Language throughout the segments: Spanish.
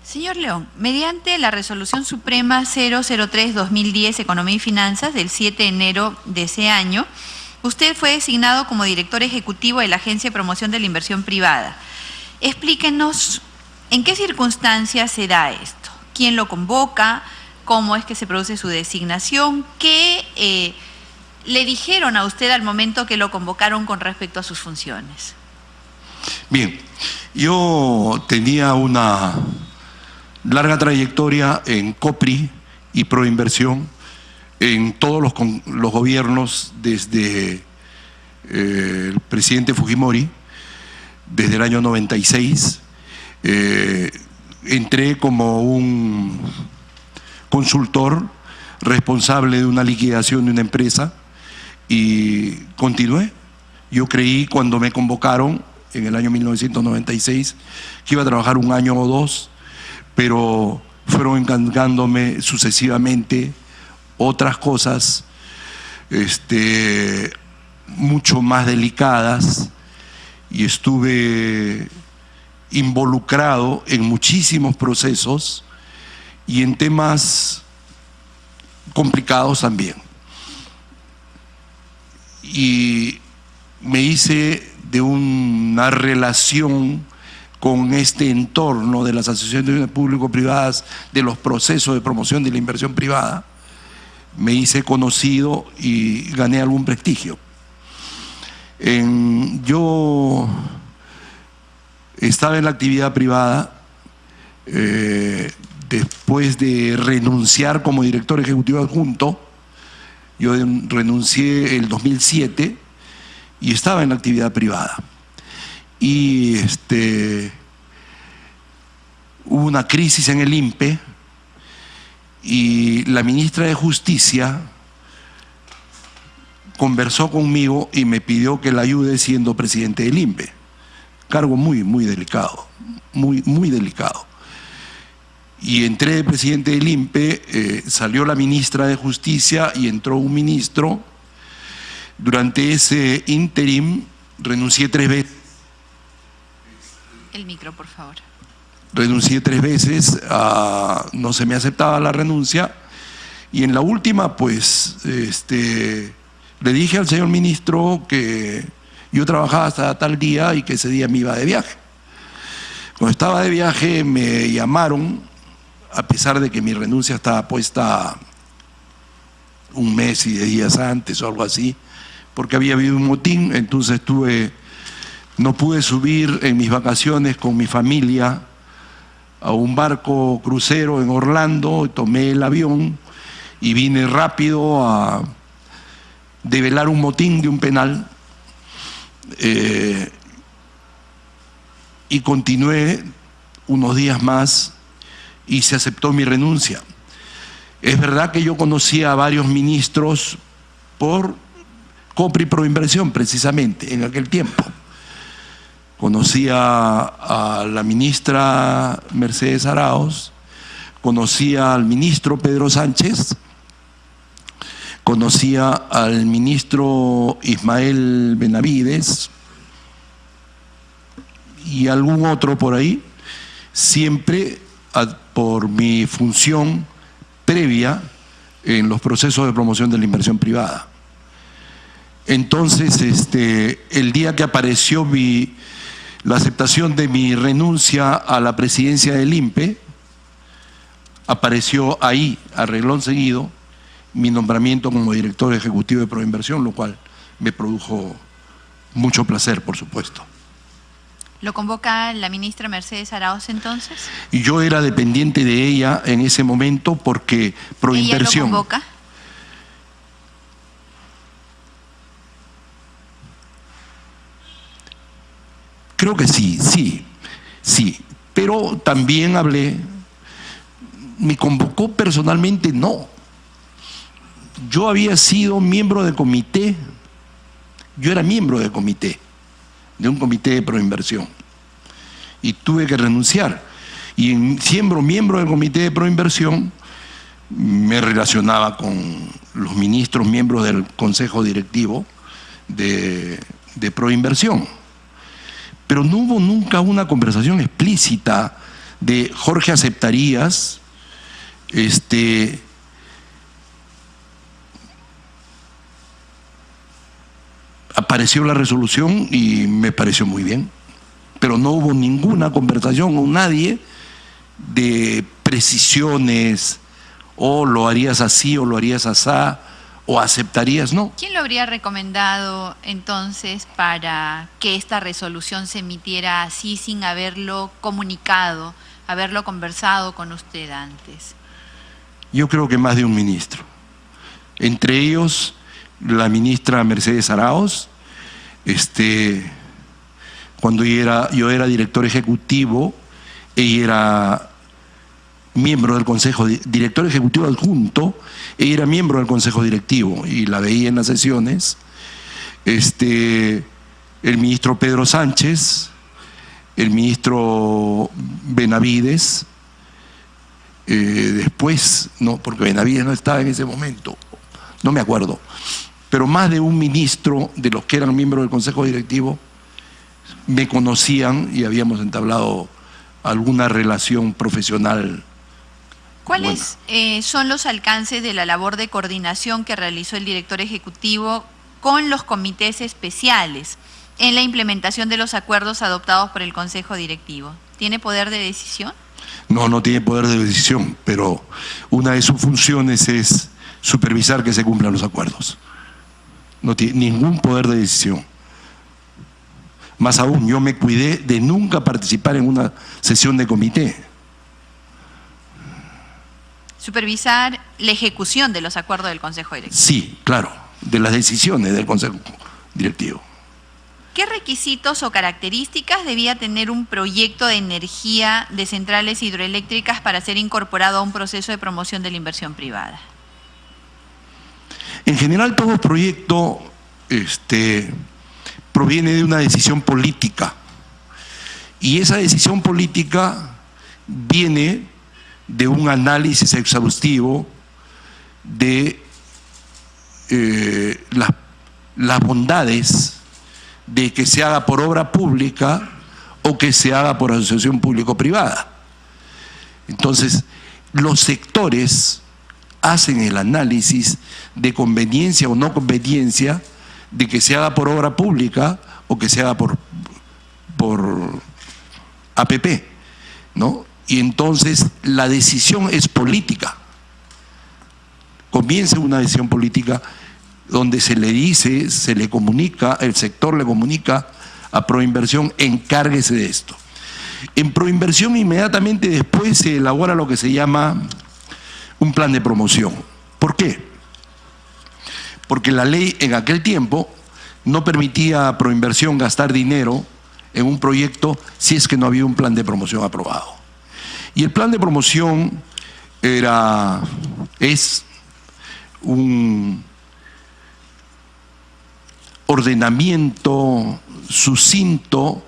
Señor León, mediante la Resolución Suprema 003-2010, Economía y Finanzas, del 7 de enero de ese año, usted fue designado como director ejecutivo de la Agencia de Promoción de la Inversión Privada. Explíquenos en qué circunstancias se da esto, quién lo convoca, cómo es que se produce su designación, qué le dijeron a usted al momento que lo convocaron con respecto a sus funciones. Bien, yo tenía una larga trayectoria en COPRI y Proinversión en todos los gobiernos desde el presidente Fujimori, desde el año 96. Entré como un consultor responsable de una liquidación de una empresa y continué. Yo creí cuando me convocaron en el año 1996 que iba a trabajar un año o dos, pero fueron encargándome sucesivamente otras cosas mucho más delicadas y estuve involucrado en muchísimos procesos y en temas complicados también. Y me hice de una relación con este entorno de las asociaciones público-privadas, de los procesos de promoción de la inversión privada, me hice conocido y gané algún prestigio. Yo estaba en la actividad privada después de renunciar como director ejecutivo adjunto. Yo renuncié el 2007 y estaba en la actividad privada. Y hubo una crisis en el INPE y la ministra de Justicia conversó conmigo y me pidió que la ayude siendo presidente del INPE. Cargo muy delicado, muy delicado. Y entré de presidente del INPE, salió la ministra de Justicia y entró un ministro. Durante ese interim renuncié 3 veces. El micro, por favor. Renuncié 3 veces, no se me aceptaba la renuncia y en la última pues le dije al señor ministro que yo trabajaba hasta tal día y que ese día me iba de viaje. Cuando estaba de viaje me llamaron, a pesar de que mi renuncia estaba puesta 1 mes y 10 días antes o algo así, porque había habido un motín, entonces no pude subir en mis vacaciones con mi familia a un barco crucero en Orlando, tomé el avión y vine rápido a develar un motín de un penal y continué unos días más y se aceptó mi renuncia. Es verdad que yo conocía a varios ministros por COPRI Proinversión precisamente en aquel tiempo. Conocía a la ministra Mercedes Arauz, conocía al ministro Pedro Sánchez, conocía al ministro Ismael Benavides y algún otro por ahí, siempre por mi función previa en los procesos de promoción de la inversión privada. Entonces, el día que apareció la aceptación de mi renuncia a la presidencia del INPE, apareció ahí, a renglón seguido, mi nombramiento como director ejecutivo de Proinversión, lo cual me produjo mucho placer, por supuesto. ¿Lo convoca la ministra Mercedes Arauz entonces? Y yo era dependiente de ella en ese momento porque Proinversión… ¿Ella lo convoca? Creo que sí, pero también hablé, me convocó personalmente, no. Yo había sido miembro de comité, yo era miembro de comité, de un comité de Proinversión, y tuve que renunciar. Y siendo miembro del comité de Proinversión, me relacionaba con los ministros, miembros del consejo directivo de Proinversión. Pero no hubo nunca una conversación explícita de Jorge, ¿aceptarías? Apareció la resolución y me pareció muy bien, pero no hubo ninguna conversación con nadie de precisiones, o lo harías así o lo harías asá, o aceptarías, no. ¿Quién lo habría recomendado entonces para que esta resolución se emitiera así sin haberlo comunicado, haberlo conversado con usted antes? Yo creo que más de un ministro, entre ellos la ministra Mercedes Arauz. Cuando yo era director ejecutivo, ella era miembro del consejo, director ejecutivo adjunto, ella era miembro del consejo directivo y la veía en las sesiones. El ministro Pedro Sánchez, el ministro Benavides, después, no, porque Benavides no estaba en ese momento, no me acuerdo, pero más de un ministro de los que eran miembros del consejo directivo me conocían y habíamos entablado alguna relación profesional. ¿Cuáles son los alcances de la labor de coordinación que realizó el director ejecutivo con los comités especiales en la implementación de los acuerdos adoptados por el consejo directivo? ¿Tiene poder de decisión? No, no tiene poder de decisión, pero una de sus funciones es supervisar que se cumplan los acuerdos. No tiene ningún poder de decisión. Más aún, yo me cuidé de nunca participar en una sesión de comité. Supervisar la ejecución de los acuerdos del consejo directivo. Sí, claro, de las decisiones del consejo directivo. ¿Qué requisitos o características debía tener un proyecto de energía de centrales hidroeléctricas para ser incorporado a un proceso de promoción de la inversión privada? En general, todo proyecto proviene de una decisión política, y esa decisión política viene de un análisis exhaustivo de las bondades de que se haga por obra pública o que se haga por asociación público-privada. Entonces, los sectores hacen el análisis de conveniencia o no conveniencia de que se haga por obra pública o que se haga por APP, ¿no? Y entonces la decisión es política. Comienza una decisión política donde se le dice, se le comunica, el sector le comunica a Proinversión, encárguese de esto. En Proinversión inmediatamente después se elabora lo que se llama un plan de promoción. ¿Por qué? Porque la ley en aquel tiempo no permitía a Proinversión gastar dinero en un proyecto si es que no había un plan de promoción aprobado. Y el plan de promoción es un ordenamiento sucinto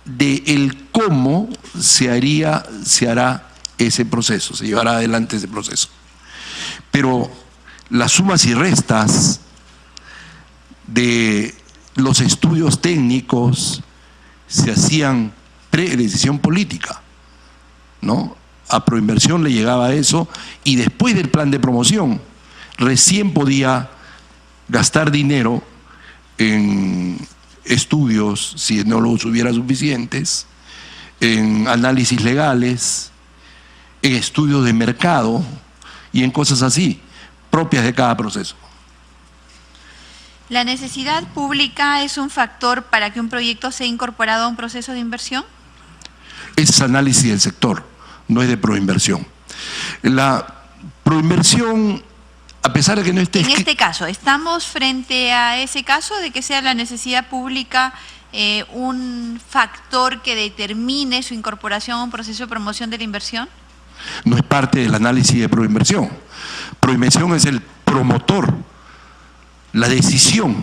de el cómo se hará ese proceso, se llevará adelante ese proceso. Pero las sumas y restas de los estudios técnicos se hacían pre-decisión política, ¿no? A Proinversión le llegaba eso, y después del plan de promoción recién podía gastar dinero en estudios, si no los hubiera suficientes, en análisis legales, en estudios de mercado y en cosas así, propias de cada proceso. ¿La necesidad pública es un factor para que un proyecto sea incorporado a un proceso de inversión? Es análisis del sector, no es de Proinversión. La Proinversión, a pesar de que no esté... En este caso, ¿estamos frente a ese caso de que sea la necesidad pública un factor que determine su incorporación a un proceso de promoción de la inversión? No es parte del análisis de Proinversión. Proinversión es el promotor. La decisión,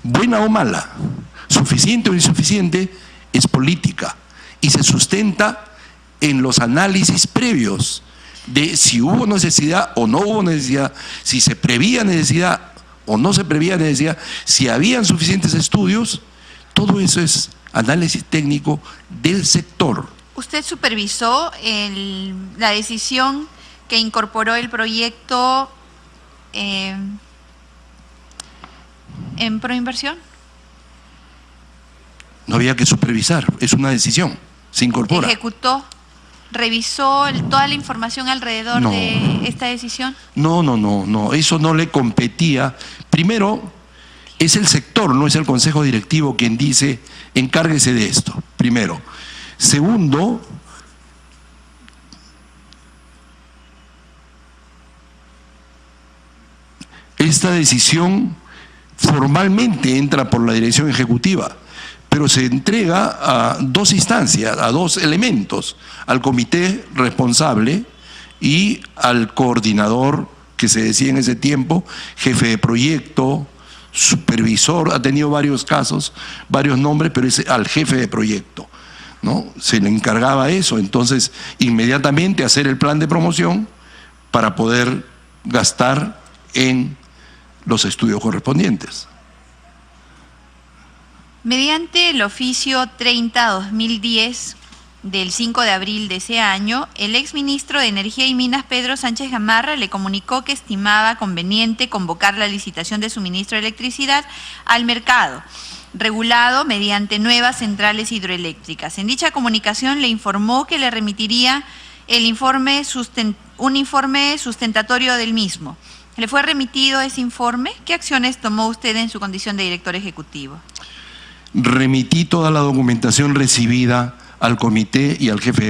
buena o mala, suficiente o insuficiente, es política y se sustenta en los análisis previos de si hubo necesidad o no hubo necesidad, si se prevía necesidad o no se prevía necesidad, si habían suficientes estudios. Todo eso es análisis técnico del sector. ¿Usted supervisó la decisión que incorporó el proyecto en Proinversión? No había que supervisar, es una decisión, se incorpora. ¿Ejecutó, revisó toda la información alrededor de esta decisión? No, eso no le competía. Primero, es el sector, no es el consejo directivo quien dice, encárguese de esto, primero. Segundo, esta decisión formalmente entra por la dirección ejecutiva, pero se entrega a dos instancias, a dos elementos, al comité responsable y al coordinador que se decía en ese tiempo, jefe de proyecto, supervisor, ha tenido varios casos, varios nombres, pero es al jefe de proyecto, ¿no? Se le encargaba eso, entonces inmediatamente hacer el plan de promoción para poder gastar en los estudios correspondientes. Mediante el oficio 30-2010 del 5 de abril de ese año, el exministro de Energía y Minas, Pedro Sánchez Gamarra, le comunicó que estimaba conveniente convocar la licitación de suministro de electricidad al mercado, regulado mediante nuevas centrales hidroeléctricas. En dicha comunicación le informó que le remitiría un informe sustentatorio del mismo. ¿Le fue remitido ese informe? ¿Qué acciones tomó usted en su condición de director ejecutivo? Remití toda la documentación recibida al comité y al jefe de